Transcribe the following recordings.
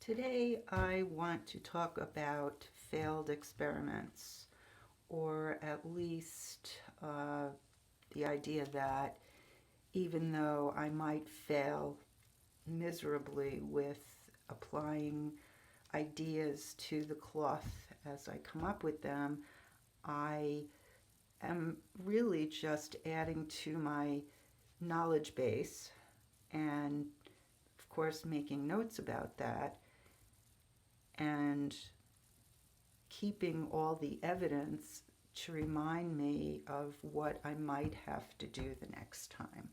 Today I want to talk about failed experiments, or at least the idea that even though I might fail miserably with applying ideas to the cloth as I come up with them, I am really just adding to my knowledge base and, of course, making notes about that and keeping all the evidence to remind me of what I might have to do the next time.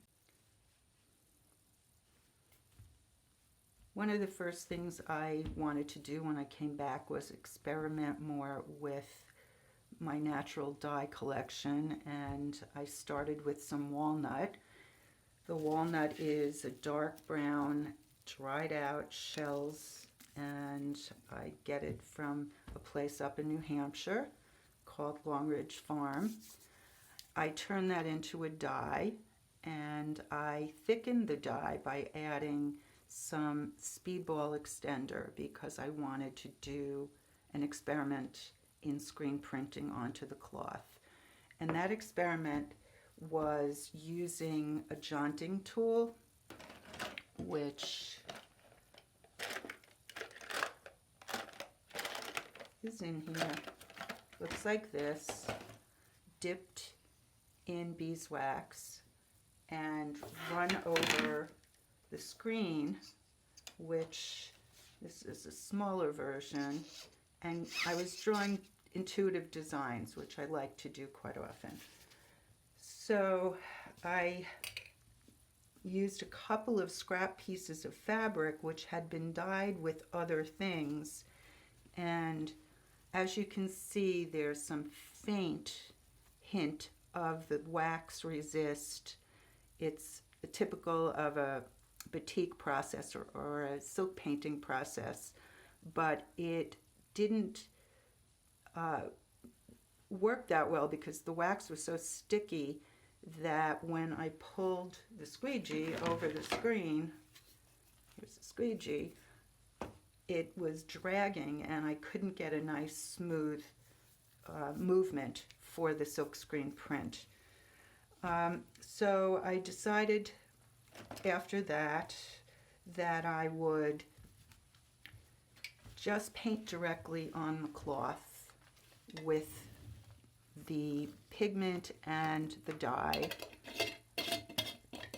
One of the first things I wanted to do when I came back was experiment more with my natural dye collection, and I started with some walnut. The walnut is a dark brown, dried out shells, and I get it from a place up in New Hampshire called Long Ridge Farm. I turn that into a dye, and I thicken the dye by adding some speedball extender because I wanted to do an experiment in screen printing onto the cloth. And that experiment was using a jaunting tool, which is in here. Looks like this, dipped in beeswax and run over the screen, which this is a smaller version, and I was drawing intuitive designs, which I like to do quite often. So I used a couple of scrap pieces of fabric which had been dyed with other things, and as you can see, there's some faint hint of the wax resist. It's typical of a batik process or a silk painting process, but it didn't work that well because the wax was so sticky that when I pulled the squeegee over the screen, here's the squeegee, it was dragging and I couldn't get a nice smooth movement for the silkscreen print. So I decided after that I would just paint directly on the cloth with the pigment and the dye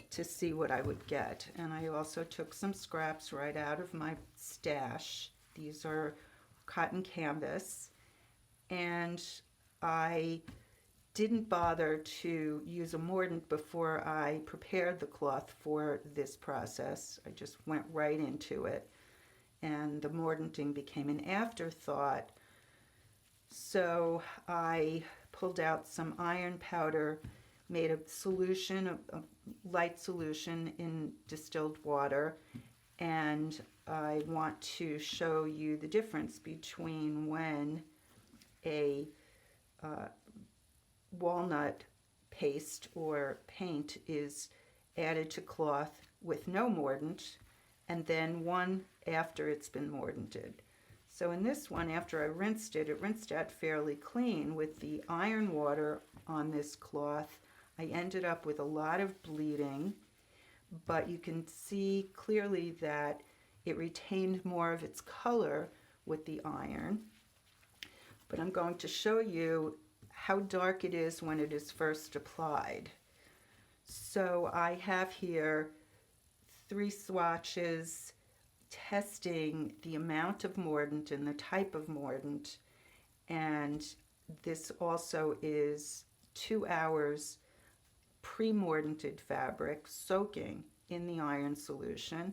to see what I would get. And I also took some scraps right out of my stash. These are cotton canvas, and I didn't bother to use a mordant before I prepared the cloth for this process. I just went right into it, and the mordanting became an afterthought. So I pulled out some iron powder, made a solution, a light solution in distilled water, and I want to show you the difference between when a walnut paste or paint is added to cloth with no mordant, and then one after it's been mordanted. So in this one, after I rinsed it rinsed out fairly clean. With the iron water on this cloth, I ended up with a lot of bleeding, but you can see clearly that it retained more of its color with the iron. But I'm going to show you how dark it is when it is first applied. So I have here 3 swatches testing the amount of mordant and the type of mordant, and this also is 2 hours pre-mordanted fabric soaking in the iron solution.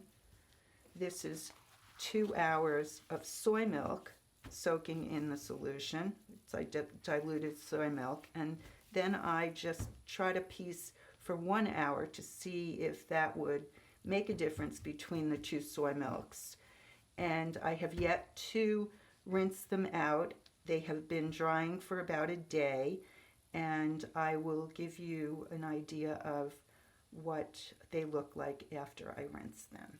This is 2 hours of soy milk soaking in the solution. It's like diluted soy milk, and then I just tried a piece for 1 hour to see if that would make a difference between the 2 soy milks. And I have yet to rinse them out. They have been drying for about a day, and I will give you an idea of what they look like after I rinse them.